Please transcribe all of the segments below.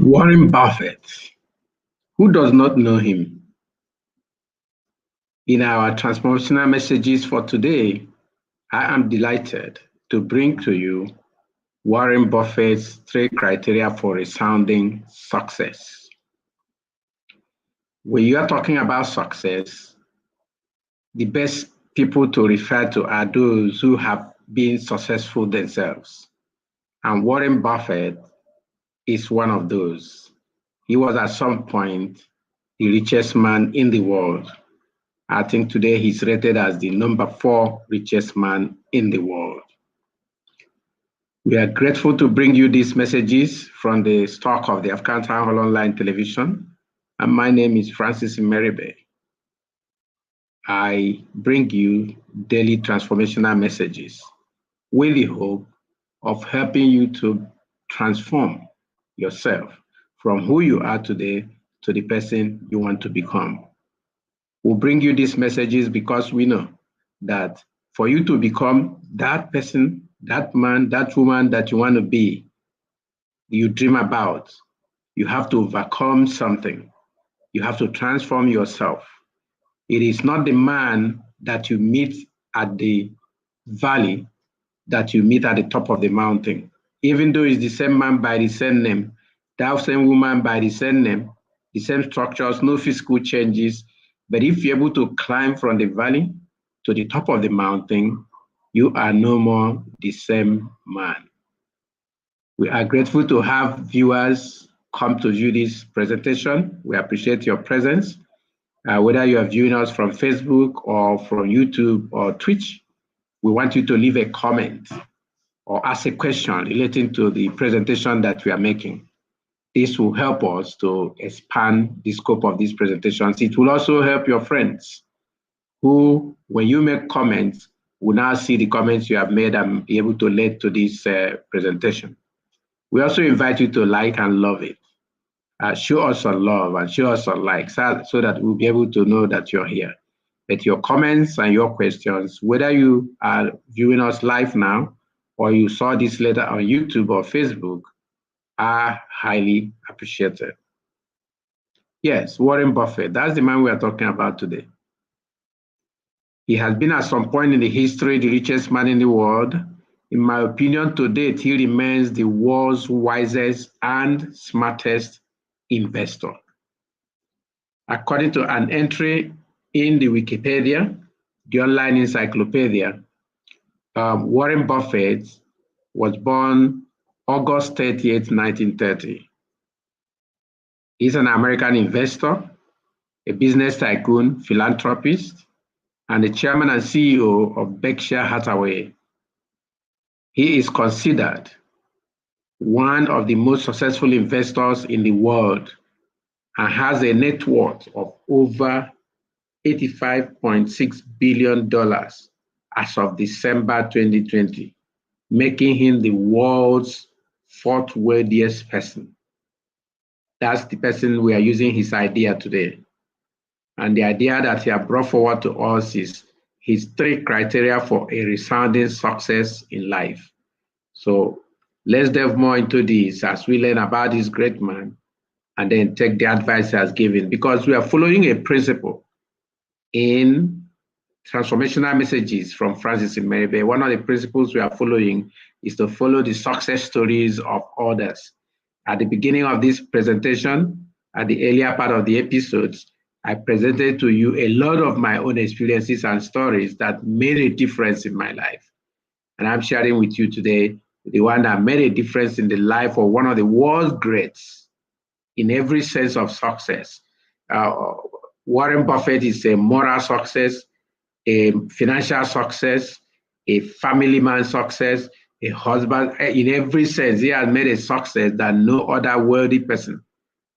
Warren Buffett. Who does not know him? In our transformational messages for today, I am delighted to bring to you Warren Buffett's 3 criteria for resounding success. When you are talking about success, the best people to refer to are those who have been successful themselves. And Warren Buffett is one of those. He was at some point the richest man in the world. I think today he's rated as the number 4 richest man in the world. We are grateful to bring you these messages from the stock of the African Town Hall Online Television. And my name is Francis Nmeribe. I bring you daily transformational messages with the hope of helping you to transform yourself from who you are today to the person you want to become. We'll bring you these messages because we know that for you to become that person, that man, that woman that you want to be, you dream about, you have to overcome something. You have to transform yourself. It is not the man that you meet at the valley that you meet at the top of the mountain. Even though it's the same man by the same name, that same woman by the same name, the same structures, no physical changes. But if you're able to climb from the valley to the top of the mountain, you are no more the same man. We are grateful to have viewers come to view this presentation. We appreciate your presence. Whether you are viewing us from Facebook or from YouTube or Twitch, we want you to leave a comment or ask a question relating to the presentation that we are making. This will help us to expand the scope of these presentations. It will also help your friends who, when you make comments, will now see the comments you have made and be able to lead to this presentation. We also invite you to like and love it. Show us some love and show us some likes so that we'll be able to know that you're here. But your comments and your questions, whether you are viewing us live now or you saw this later on YouTube or Facebook, are highly appreciated. Yes, Warren Buffett, that's the man we are talking about today. He has been at some point in the history the richest man in the world. In my opinion, to date, he remains the world's wisest and smartest investor. According to an entry in the Wikipedia, the online encyclopedia, Warren Buffett was born August 30th, 1930. He's an American investor, a business tycoon, philanthropist, and the chairman and CEO of Berkshire Hathaway. He is considered one of the most successful investors in the world and has a net worth of over $85.6 billion as of December 2020, making him the world's 4th wealthiest person. That's the person we are using his idea today. And the idea that he has brought forward to us is his 3 criteria for a resounding success in life. So let's delve more into this as we learn about this great man and then take the advice he has given, because we are following a principle in transformational messages from Francis Nmeribe. One of the principles we are following is to follow the success stories of others. At the beginning of this presentation, at the earlier part of the episodes, I presented to you a lot of my own experiences and stories that made a difference in my life. And I'm sharing with you today the one that made a difference in the life of one of the world's greats in every sense of success. Warren Buffett is a moral success, a financial success, a family man success, a husband. In every sense, he has made a success that no other wealthy person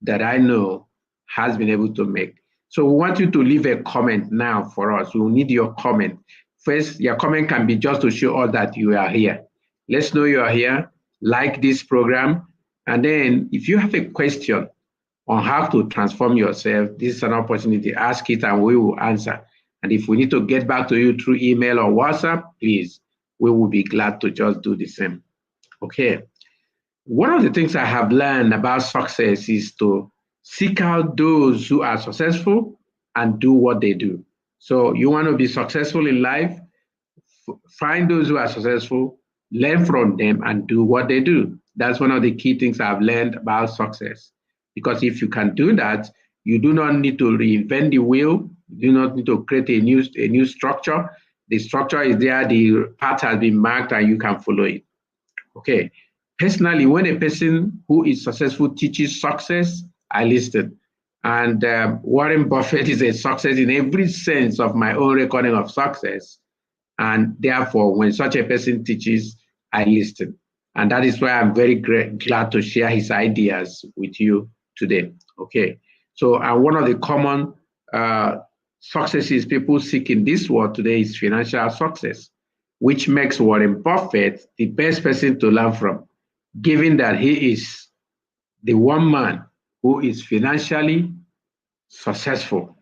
that I know has been able to make. So we want you to leave a comment now for us. We will need your comment. First, your comment can be just to show us that you are here. Let's know you are here, like this program, and then if you have a question on how to transform yourself, this is an opportunity. Ask it and we will answer. And if we need to get back to you through email or WhatsApp, please, we will be glad to just do the same. Okay. one of the things I have learned about success is to seek out those who are successful and do what they do. So you want to be successful in life, find those who are successful, learn from them, and do what they do. That's one of the key things I've learned about success. Because if you can do that, you do not need to reinvent the wheel. You do not need to create a new structure. The structure is there, the path has been marked, and you can follow it. Okay. Personally, when a person who is successful teaches success, I listen. And Warren Buffett is a success in every sense of my own recording of success. And therefore, when such a person teaches, I listen. And that is why I'm very glad to share his ideas with you today. Okay. So, one of the common successes people seek in this world today is financial success, which makes Warren Buffett the best person to learn from, given that he is the one man who is financially successful.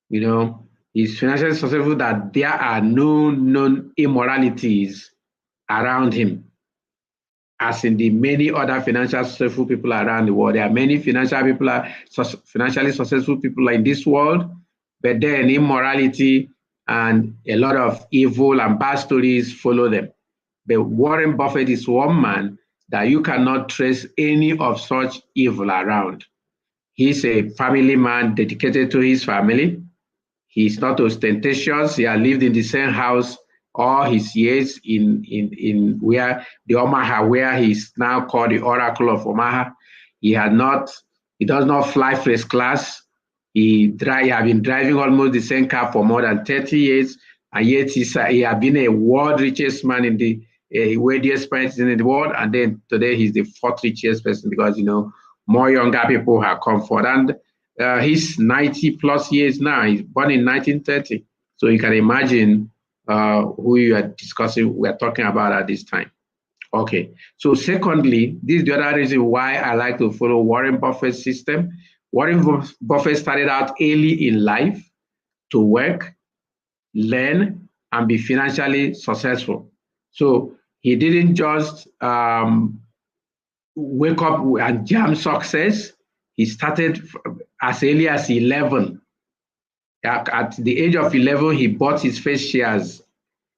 You know, he's financially successful that there are no known immoralities around him. As in the many other financial successful people around the world, there are many financially successful people in this world, but then immorality and a lot of evil and bad stories follow them. But Warren Buffett is one man that you cannot trace any of such evil around. He's a family man dedicated to his family. He's not ostentatious. He had lived in the same house all his years in where the Omaha, where he's now called the Oracle of Omaha. He does not fly first class. He had been driving almost the same car for more than 30 years, and yet he had been a world richest man in the wealthiest person in the world, and then today he's the fourth richest person because more younger people have come forward. And he's 90 plus years now. He's born in 1930. So you can imagine who you are we're talking about at this time. Okay. So secondly, this is the other reason why I like to follow Warren Buffett's system. Warren Buffett started out early in life to work, learn, and be financially successful. So he didn't just wake up and jam success. He started as early as 11. At the age of 11, he bought his first shares,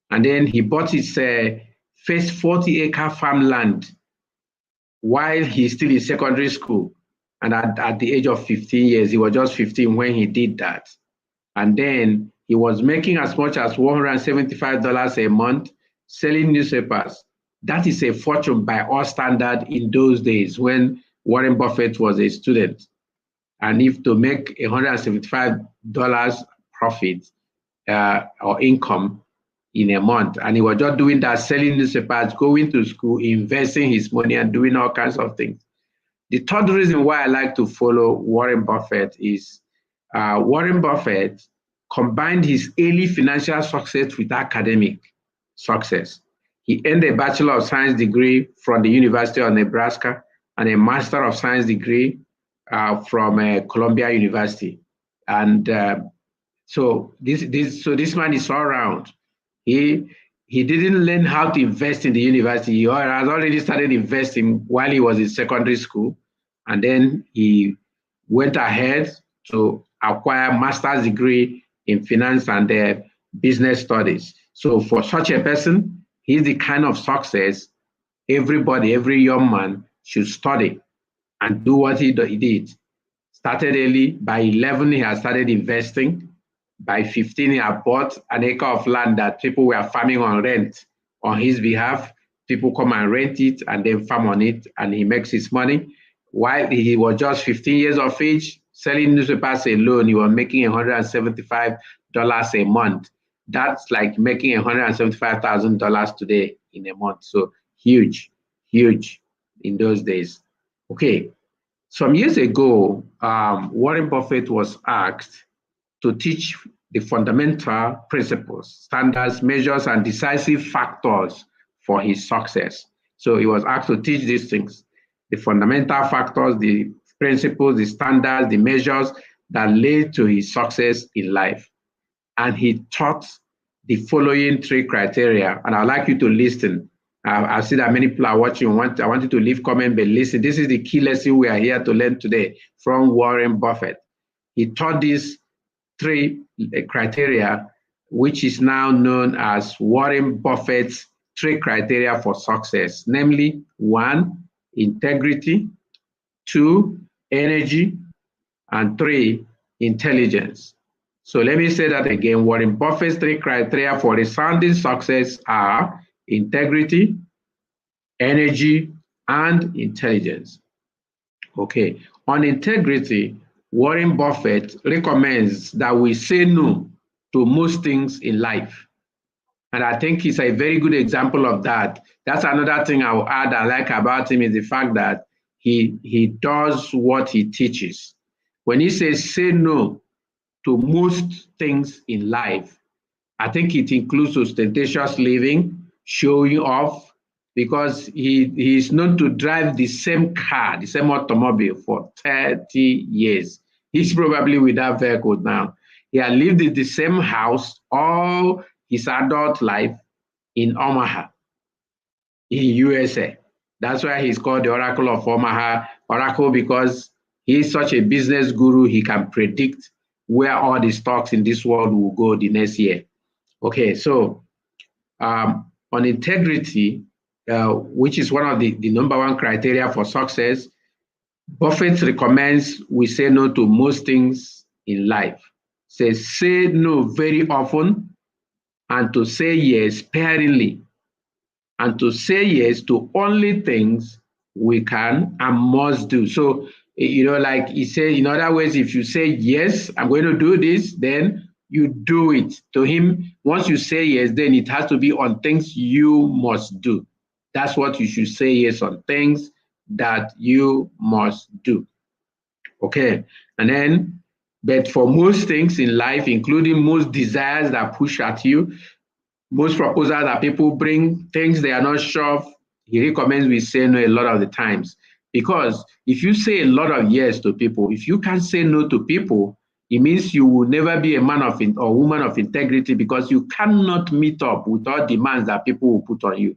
and then he bought his first 40-acre farmland while he's still in secondary school. And at the age of 15 years, he was just 15 when he did that. And then he was making as much as $175 a month selling newspapers. That is a fortune by all standards in those days when Warren Buffett was a student. And if to make $175 profit or income in a month, and he was just doing that, selling newspapers, going to school, investing his money, and doing all kinds of things. The third reason why I like to follow Warren Buffett is Warren Buffett combined his early financial success with academic success. He earned a Bachelor of Science degree from the University of Nebraska and a Master of Science degree from Columbia University. And so this man is all around. He didn't learn how to invest in the university. He has already started investing while he was in secondary school. And then he went ahead to acquire a master's degree in finance and business studies. So for such a person, he's the kind of success every young man should study and do what he did. Started early. By 11, he had started investing. By 15, he had bought an acre of land that people were farming on rent on his behalf. People come and rent it and then farm on it, and he makes his money. While he was just 15 years of age, selling newspapers alone, he was making $175 a month. That's like making $175,000 today in a month. So huge in those days. Okay. Some years ago, Warren Buffett was asked to teach the fundamental principles, standards, measures, and decisive factors for his success. So he was asked to teach these things, the fundamental factors, the principles, the standards, the measures that led to his success in life. And he taught the following three criteria, and I'd like you to listen. I see that many people are watching. I want you to leave comment, but listen, this is the key lesson we are here to learn today from Warren Buffett. He taught these three criteria, which is now known as Warren Buffett's three criteria for success, namely 1, integrity, 2, energy, and 3, intelligence. So let me say that again. Warren Buffett's three criteria for resounding success are integrity, energy, and intelligence. Okay, on integrity, Warren Buffett recommends that we say no to most things in life. And I think he's a very good example of that. That's another thing I will add I like about him is the fact that he does what he teaches. When he says say no to most things in life, I think it includes ostentatious living, showing off, because he is known to drive the same car, the same automobile for 30 years. He's probably with that vehicle now. He had lived in the same house all his adult life in Omaha, in USA. That's why he's called the Oracle of Omaha. Oracle because he's such a business guru, he can predict where all the stocks in this world will go the next year. Okay, so on integrity, which is one of the number one criteria for success, Buffett recommends we say no to most things in life. Says say no very often and to say yes sparingly and to say yes to only things we can and must do. So, like he said, in other words, if you say, yes, I'm going to do this, then you do it. To him, once you say yes, then it has to be on things you must do. That's what you should say yes on, things that you must do. Okay, and then, but for most things in life, including most desires that push at you, most proposals that people bring, things they are not sure of, he recommends we say no a lot of the times. Because if you say a lot of yes to people, if you can't say no to people, it means you will never be a man of or woman of integrity, because you cannot meet up with all demands that people will put on you.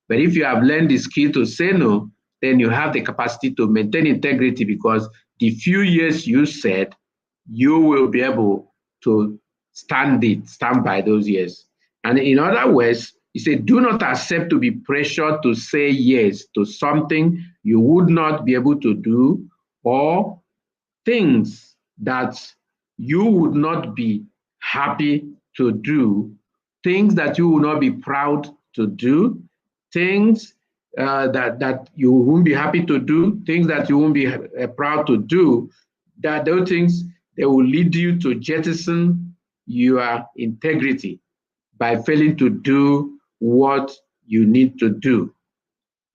But if you have learned the skill to say no, then you have the capacity to maintain integrity, because the few years you said, you will be able to stand by those years. And in other words, he said, do not accept to be pressured to say yes to something you would not be able to do, or things that you would not be happy to do, things that you will not be proud to do, things that you won't be happy to do, things that you won't be proud to do, that those things, they will lead you to jettison your integrity by failing to do what you need to do.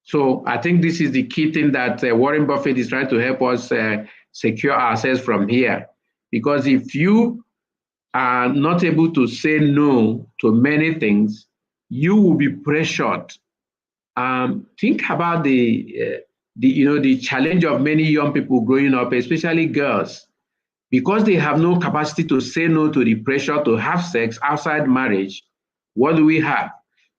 So I think this is the key thing that Warren Buffett is trying to help us secure ourselves from here. Because if you are not able to say no to many things, you will be pressured. Think about the challenge of many young people growing up, especially girls, because they have no capacity to say no to the pressure to have sex outside marriage. What do we have?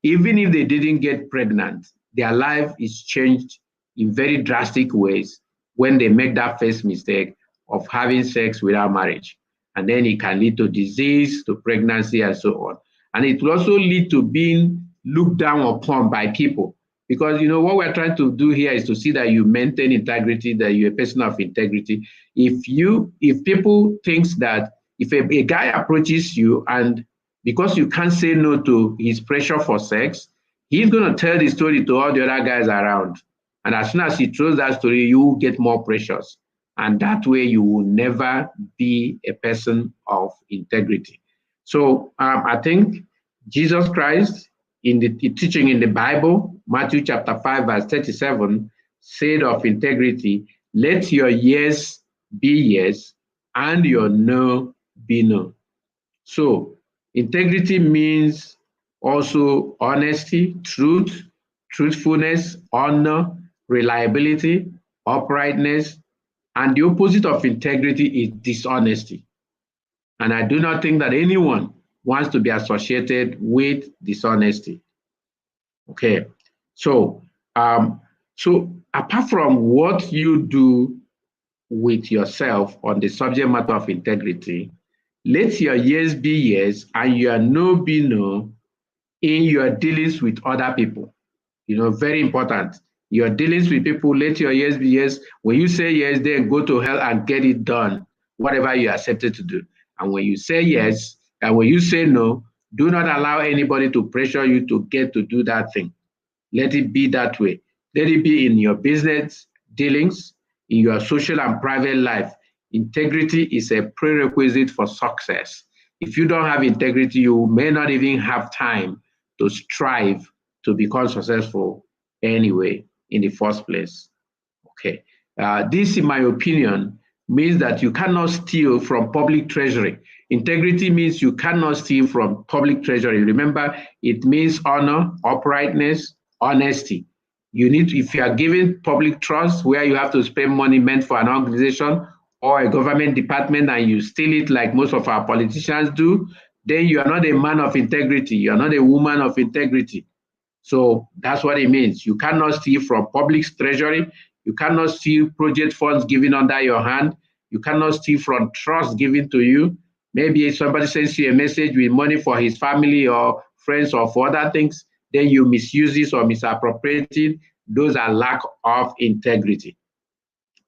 Even if they didn't get pregnant, their life is changed in very drastic ways when they make that first mistake of having sex without marriage. And then it can lead to disease, to pregnancy, and so on. And it will also lead to being looked down upon by people. Because what we're trying to do here is to see that you maintain integrity, that you're a person of integrity. If people think that if a guy approaches you and because you can't say no to his pressure for sex, he's going to tell the story to all the other guys around. And as soon as he throws that story, you get more pressures. And that way you will never be a person of integrity. So I think Jesus Christ, in the teaching in the Bible, Matthew chapter 5, verse 37, said of integrity, let your yes be yes and your no be no. So integrity means also honesty, truth, truthfulness, honor, reliability, uprightness, and the opposite of integrity is dishonesty. And I do not think that anyone wants to be associated with dishonesty. Okay, So, so apart from what you do with yourself on the subject matter of integrity, let your yes be yes and your no be no in your dealings with other people. Very important. Your dealings with people, let your yes be yes. When you say yes, then go to hell and get it done, whatever you accepted to do. And when you say yes, and when you say no, do not allow anybody to pressure you to get to do that thing. Let it be that way. Let it be in your business dealings, in your social and private life. Integrity is a prerequisite for success. If you don't have integrity, you may not even have time to strive to become successful anyway in the first place. Okay. This, in my opinion, means that you cannot steal from public treasury. Integrity means you cannot steal from public treasury. Remember, it means honor, uprightness, honesty. If you are given public trust where you have to spend money meant for an organization or a government department and you steal it like most of our politicians do, then you are not a man of integrity. You are not a woman of integrity. So that's what it means. You cannot steal from public treasury. You cannot steal project funds given under your hand. You cannot steal from trust given to you. Maybe if somebody sends you a message with money for his family or friends or for other things, then you misuse it or misappropriate it. Those are lack of integrity.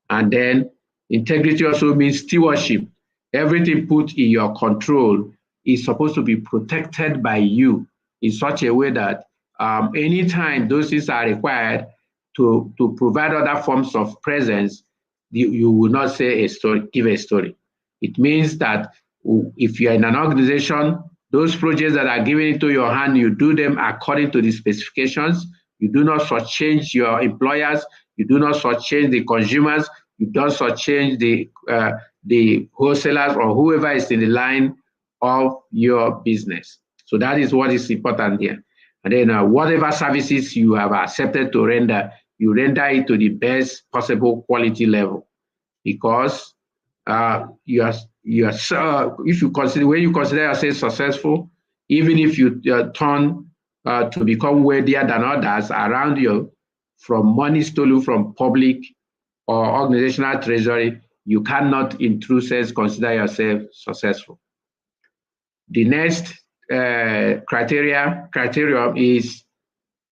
And then integrity also means stewardship. Everything put in your control is supposed to be protected by you in such a way that anytime those things are required to provide other forms of presence, you will not say a story, give a story. It means that if you're in an organization, those projects that are given into your hand, you do them according to the specifications. You do not shortchange your employers. You do not shortchange the consumers. You don't shortchange the wholesalers or whoever is in the line of your business. So that is what is important here. And then whatever services you have accepted to render, you render it to the best possible quality level, because if you consider, when you consider yourself successful, even if you turn to become wealthier than others around you from money stolen from public or organizational treasury, you cannot in true sense consider yourself successful. The next criterion is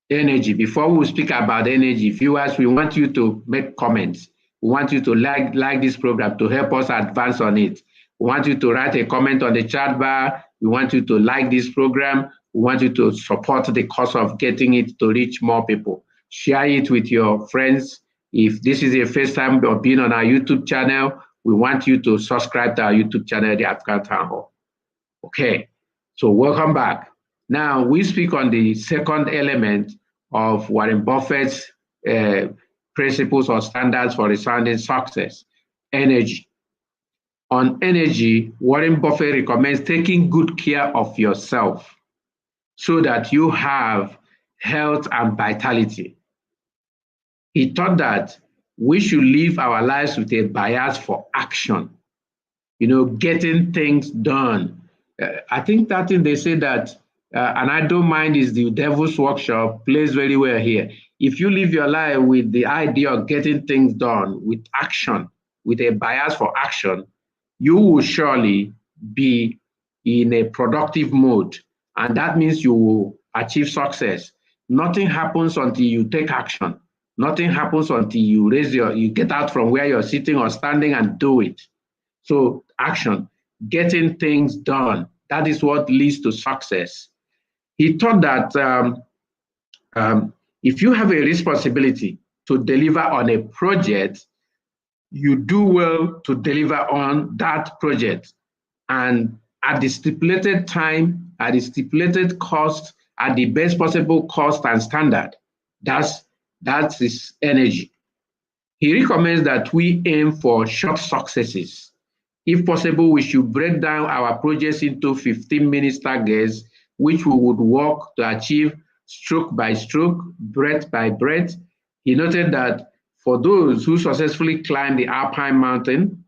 energy. Before we speak about energy, viewers, we want you to make comments. We want you to like this program to help us advance on it. We want you to write a comment on the chat bar. We want you to like this program. We want you to support the cause of getting it to reach more people. Share it with your friends. If this is your first time of being on our YouTube channel, we want you to subscribe to our YouTube channel, The African Town Hall. Okay, so welcome back. Now we speak on the second element of Warren Buffett's principles or standards for resounding success, energy. On energy, Warren Buffett recommends taking good care of yourself so that you have health and vitality. He thought that we should live our lives with a bias for action, getting things done. I think that thing they say that an idle mind is the devil's workshop plays very well here. If you live your life with the idea of getting things done, with action, with a bias for action, you will surely be in a productive mode. And that means you will achieve success. Nothing happens until you take action. Nothing happens until you get out from where you're sitting or standing and do it. So action, getting things done, that is what leads to success. He thought that if you have a responsibility to deliver on a project, you do well to deliver on that project. And at the stipulated time, at the stipulated cost, at the best possible cost and standard. That's his energy. He recommends that we aim for short successes. If possible, we should break down our projects into 15-minute targets, which we would work to achieve stroke by stroke, breath by breath. He noted that for those who successfully climb the Alpine mountain,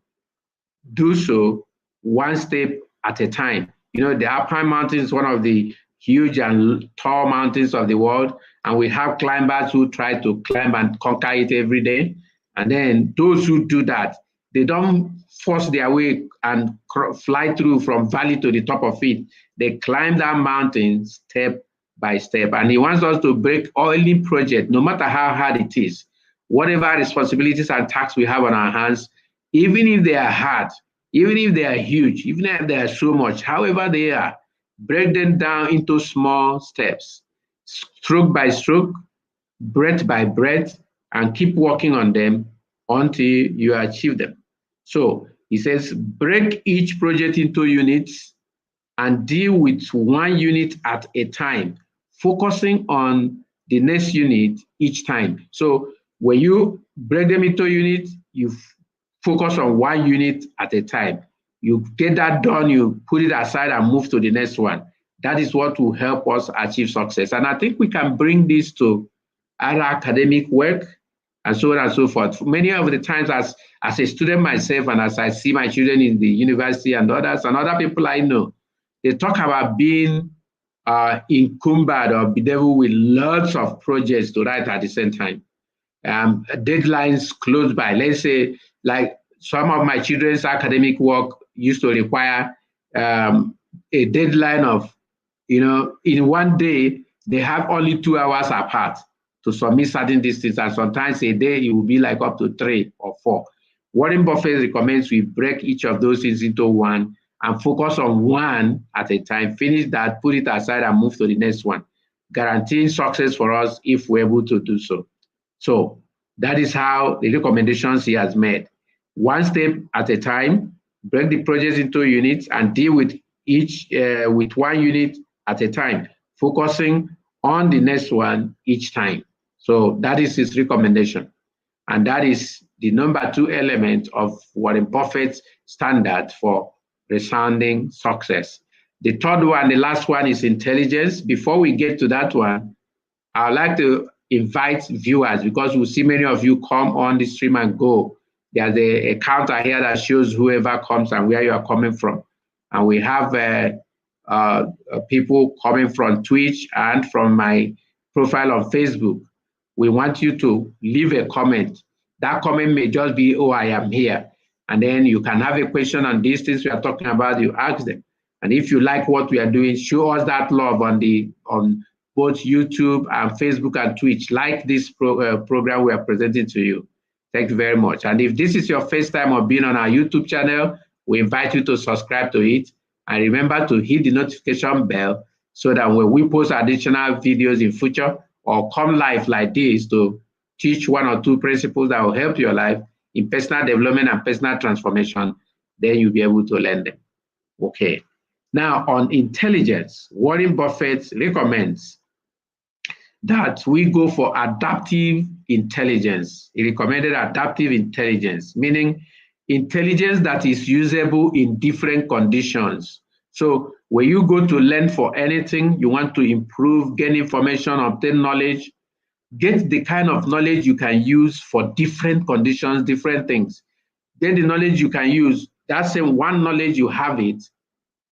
do so one step at a time. The Alpine mountain is one of the huge and tall mountains of the world, and we have climbers who try to climb and conquer it every day. And then those who do that, they don't force their way and fly through from valley to the top of it. They climb that mountain step by step. And he wants us to break any project, no matter how hard it is, whatever responsibilities and tasks we have on our hands, even if they are hard, even if they are huge, even if they are so much, however they are, break them down into small steps, stroke by stroke, breath by breath, and keep working on them until you achieve them. So he says, break each project into units and deal with one unit at a time, focusing on the next unit each time. So when you break them into units, you focus on one unit at a time. You get that done, you put it aside and move to the next one. That is what will help us achieve success. And I think we can bring this to other academic work and so on and so forth. Many of the times as a student myself and as I see my children in the university and other people I know, they talk about being encumbered or bedeviled with lots of projects to write at the same time. Deadlines close by. Let's say, like some of my children's academic work used to require a deadline of, in one day, they have only 2 hours apart to submit certain things, and sometimes a day it will be like up to 3 or 4. Warren Buffett recommends we break each of those things into one and focus on one at a time, finish that, put it aside, and move to the next one, guaranteeing success for us if we're able to do so. So that is how the recommendations he has made. One step at a time, break the projects into units and deal with each with one unit at a time, focusing on the next one each time. So that is his recommendation. And that is the number 2 element of Warren Buffett's standard for resounding success. The third one, the last one, is intelligence. Before we get to that one, I'd like to invite viewers, because we'll see many of you come on the stream and go. There's a counter here that shows whoever comes and where you are coming from. And we have people coming from Twitch and from my profile on Facebook. We want you to leave a comment. That comment may just be, oh, I am here. And then you can have a question on these things we are talking about, you ask them. And if you like what we are doing, show us that love on both YouTube and Facebook and Twitch, like this program we are presenting to you. Thank you very much. And if this is your first time of being on our YouTube channel, we invite you to subscribe to it. And remember to hit the notification bell so that when we post additional videos in future or come live like this to teach 1 or 2 principles that will help your life in personal development and personal transformation, then you'll be able to learn them. Okay. Now, on intelligence, Warren Buffett recommends that we go for adaptive intelligence. He recommended adaptive intelligence, meaning intelligence that is usable in different conditions. So when you go to learn for anything, you want to improve, gain information, obtain knowledge, get the kind of knowledge you can use for different conditions, different things. Get the knowledge you can use. That same one knowledge, you have it.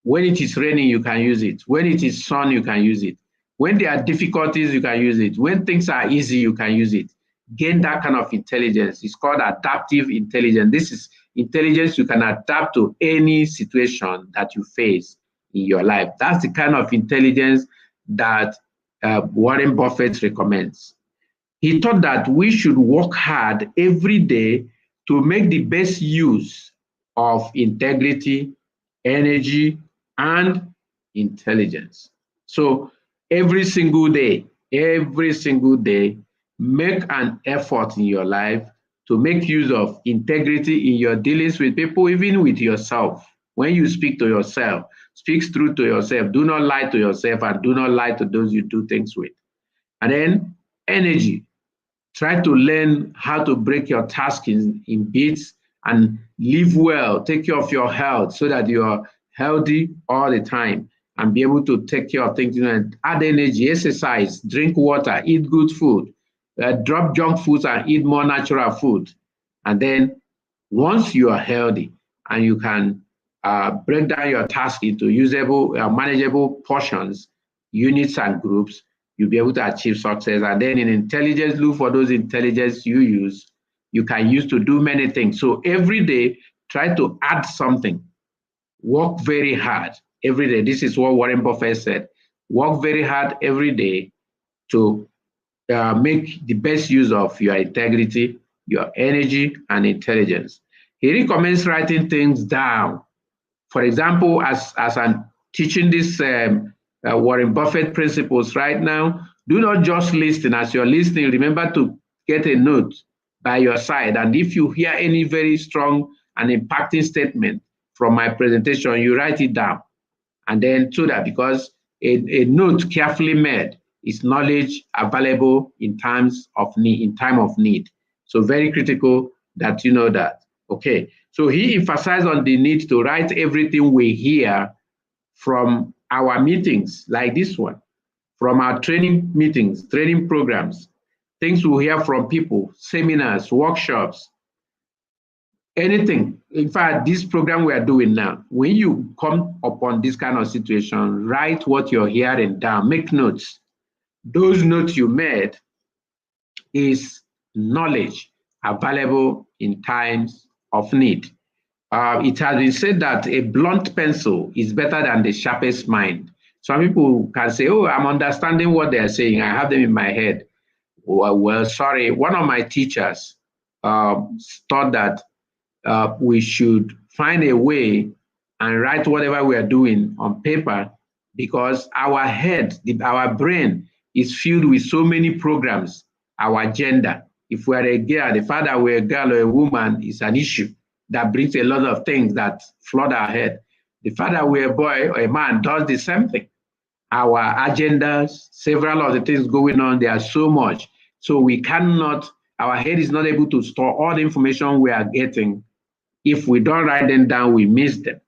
When it is raining, you can use it. When it is sun, you can use it. When there are difficulties, you can use it. When things are easy, you can use it. Gain that kind of intelligence. It's called adaptive intelligence. This is intelligence you can adapt to any situation that you face in your life. That's the kind of intelligence that Warren Buffett recommends. He thought that we should work hard every day to make the best use of integrity, energy, and intelligence. So every single day, make an effort in your life to make use of integrity in your dealings with people, even with yourself. When you speak to yourself, speak truth to yourself. Do not lie to yourself and do not lie to those you do things with. And then energy. Try to learn how to break your task in bits and live well, take care of your health so that you are healthy all the time and be able to take care of things, add energy, exercise, drink water, eat good food, drop junk foods and eat more natural food. And then once you are healthy and you can break down your task into usable, manageable portions, units and groups, you'll be able to achieve success. And then in intelligence, look for those intelligence you can use to do many things. So every day, try to add something. Work very hard every day. This is what Warren Buffett said. Work very hard every day to make the best use of your integrity, your energy, and intelligence. He recommends writing things down. For example, as I'm teaching this Warren Buffett principles right now, do not just listen. As you're listening, remember to get a note by your side. And if you hear any very strong and impacting statement from my presentation, you write it down. And then so that, because a note carefully made is knowledge available in times of need. So very critical that you know that. Okay. So he emphasized on the need to write everything we hear from our meetings, like this one, from our training meetings, training programs, things we hear from people, seminars, workshops, anything. In fact, this program we are doing now, when you come upon this kind of situation, write what you're hearing down, make notes. Those notes you made is knowledge available in times of need. It has been said that a blunt pencil is better than the sharpest mind. Some people can say, oh, I'm understanding what they're saying. I have them in my head. Well, sorry. One of my teachers thought that we should find a way and write whatever we are doing on paper, because our head, our brain is filled with so many programs. Our gender, if we're a girl, the fact that we're a girl or a woman is an issue that brings a lot of things that flood our head. The fact that we're a boy or a man does the same thing. Our agendas, several of the things going on, there are so much. So we cannot, our head is not able to store all the information we are getting. If we don't write them down, we miss them.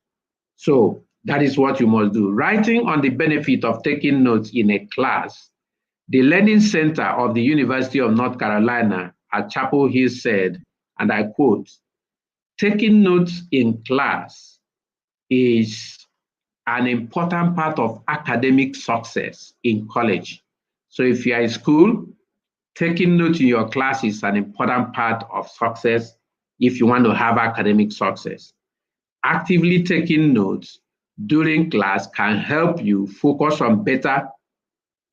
So that is what you must do. Writing on the benefit of taking notes in a class. The Learning Center of the University of North Carolina at Chapel Hill said, and I quote, taking notes in class is an important part of academic success in college. So if you are in school, taking notes in your class is an important part of success if you want to have academic success. Actively taking notes during class can help you focus on better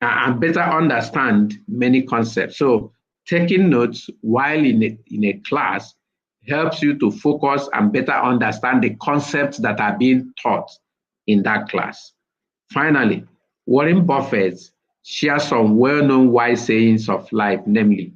understand many concepts. So taking notes while in a class helps you to focus and better understand the concepts that are being taught in that class. Finally, Warren Buffett shares some well-known wise sayings of life, namely,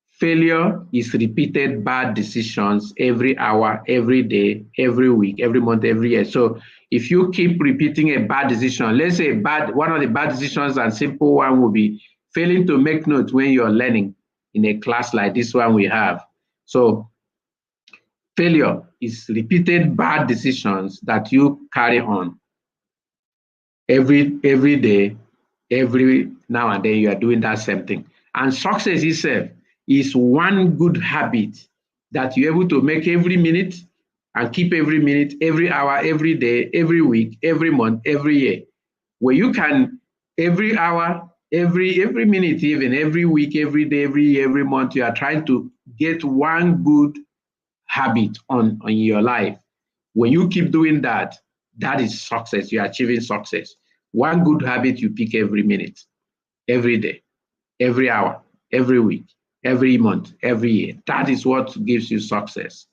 failure is repeated bad decisions every hour, every day, every week, every month, every year. So if you keep repeating a bad decision, let's say one of the bad decisions and simple one will be failing to make notes when you're learning in a class like this one we have. So failure is repeated bad decisions that you carry on every day, every now and then you are doing that same thing. And success itself is one good habit that you're able to make every minute and keep every minute, every hour, every day, every week, every month, every year. Where you can every hour, every minute, even every week, every day, every year, every month, you are trying to get one good habit on your life. When you keep doing that, that is success. You're achieving success. One good habit you pick every minute, every day, every hour, every week, every month, every year. That is what gives you success.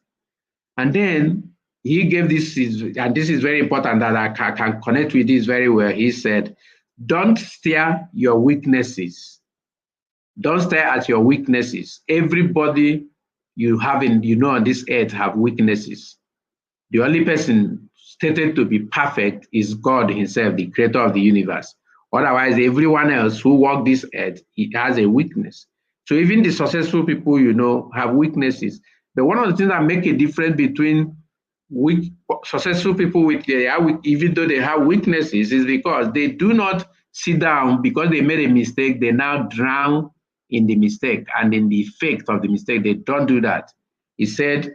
And then he gave this, and this is very important that I can connect with this very well. He said, don't stare your weaknesses. Don't stare at your weaknesses. Everybody you know on this earth have weaknesses. The only person stated to be perfect is God himself, the creator of the universe. Otherwise, everyone else who walks this earth, he has a weakness. So even the successful people you know have weaknesses. But one of the things that make a difference between successful people even though they have weaknesses, is because they do not sit down because they made a mistake. They now drown in the mistake and in the effect of the mistake. They don't do that. He said,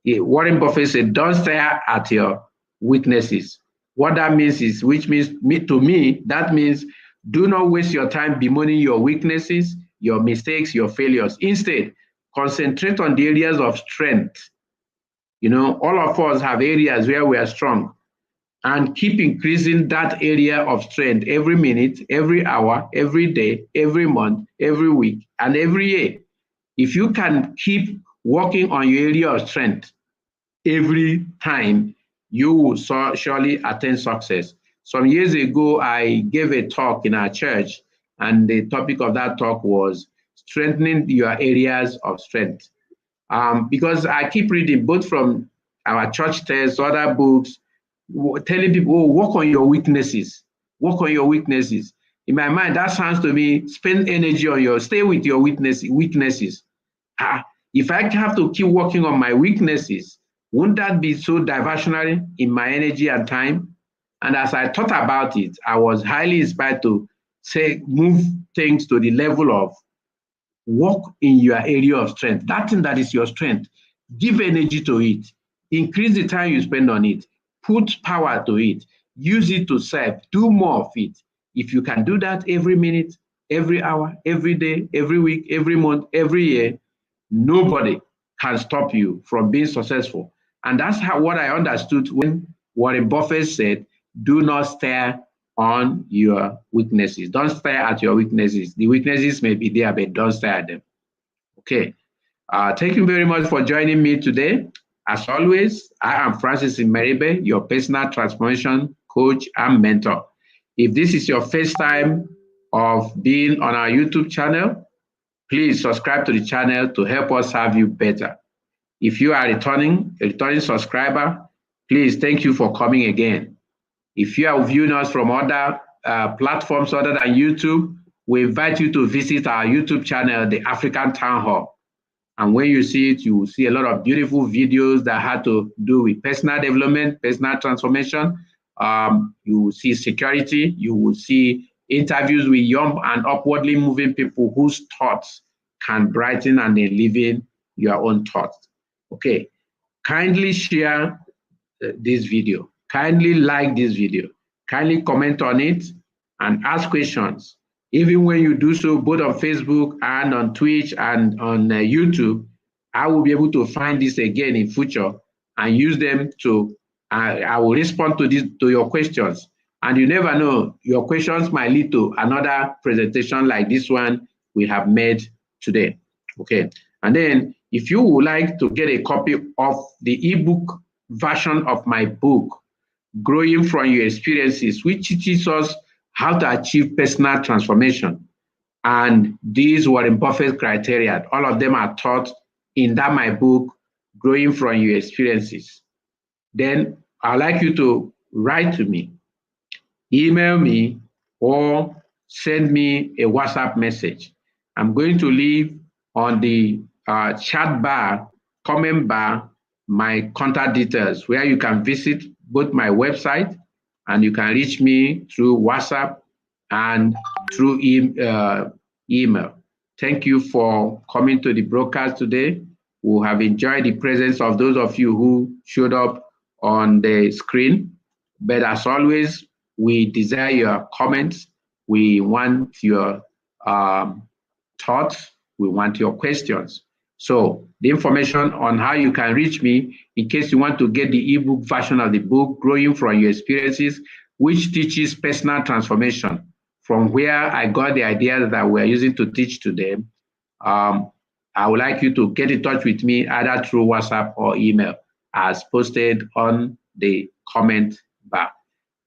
Warren Buffett said, don't stare at your weaknesses. What that means is, to me, that means Do not waste your time bemoaning your weaknesses, your mistakes, your failures. Instead, concentrate on the areas of strength. You know, all of us have areas where we are strong, and keep increasing that area of strength every minute, every hour, every day, every month, every week, and every year. If you can keep working on your area of strength every time, you will surely attain success. Some years ago, I gave a talk in our church, and the topic of that talk was strengthening your areas of strength. Because I keep reading both from our church text, other books, telling people, oh, work on your weaknesses, work on your weaknesses. In my mind, that sounds to me, spend energy on stay with your weaknesses. If I have to keep working on my weaknesses, won't that be so diversionary in my energy and time? And as I thought about it, I was highly inspired to move things to the level of work in your area of strength. That thing that is your strength, give energy to it, increase the time you spend on it, put power to it, use it to serve, do more of it. If you can do that every minute, every hour, every day, every week, every month, every year, nobody can stop you from being successful. And that's what I understood when Warren Buffett said, do not stare on your weaknesses. Don't stare at your weaknesses. The weaknesses may be there, but don't stare at them. Okay. Thank you very much for joining me today. As always, I am Francis Nmeribe, your personal transformation coach and mentor. If this is your first time of being on our YouTube channel, please subscribe to the channel to help us serve you better. If you are a returning subscriber, please thank you for coming again. If you are viewing us from other platforms other than YouTube, we invite you to visit our YouTube channel, The African Town Hall. And when you see it, you will see a lot of beautiful videos that have to do with personal development, personal transformation. You will see security. You will see interviews with young and upwardly moving people whose thoughts can brighten and enliven your own thoughts. Okay, kindly share this video. Kindly like this video. Kindly comment on it and ask questions. Even when you do so, both on Facebook and on Twitch and on YouTube, I will be able to find this again in future and use them to, I will respond to your questions. And you never know, your questions might lead to another presentation like this one we have made today. Okay. And then if you would like to get a copy of the ebook version of my book, Growing from Your Experiences, which teaches us how to achieve personal transformation. And these Warren Buffett criteria, all of them are taught in my book, Growing from Your Experiences. Then I'd like you to write to me, email me, or send me a WhatsApp message. I'm going to leave on the chat bar, comment bar, my contact details, where you can visit both my website and you can reach me through WhatsApp and through email. Thank you for coming to the broadcast today. We have enjoyed the presence of those of you who showed up on the screen. But as always, we desire your comments. We want your thoughts. We want your questions. So the information on how you can reach me in case you want to get the ebook version of the book, Growing from Your Experiences, which teaches personal transformation, from where I got the ideas that we're using to teach today. I would like you to get in touch with me either through WhatsApp or email as posted on the comment bar.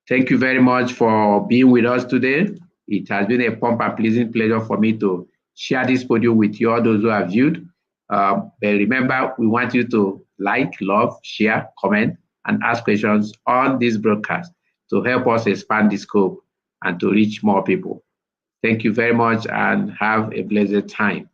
Thank you very much for being with us today. It has been a plump and pleasing pleasure for me to share this podium with you, all those who have viewed. But remember, we want you to like, love, share, comment, and ask questions on this broadcast to help us expand the scope and to reach more people. Thank you very much and have a blessed time.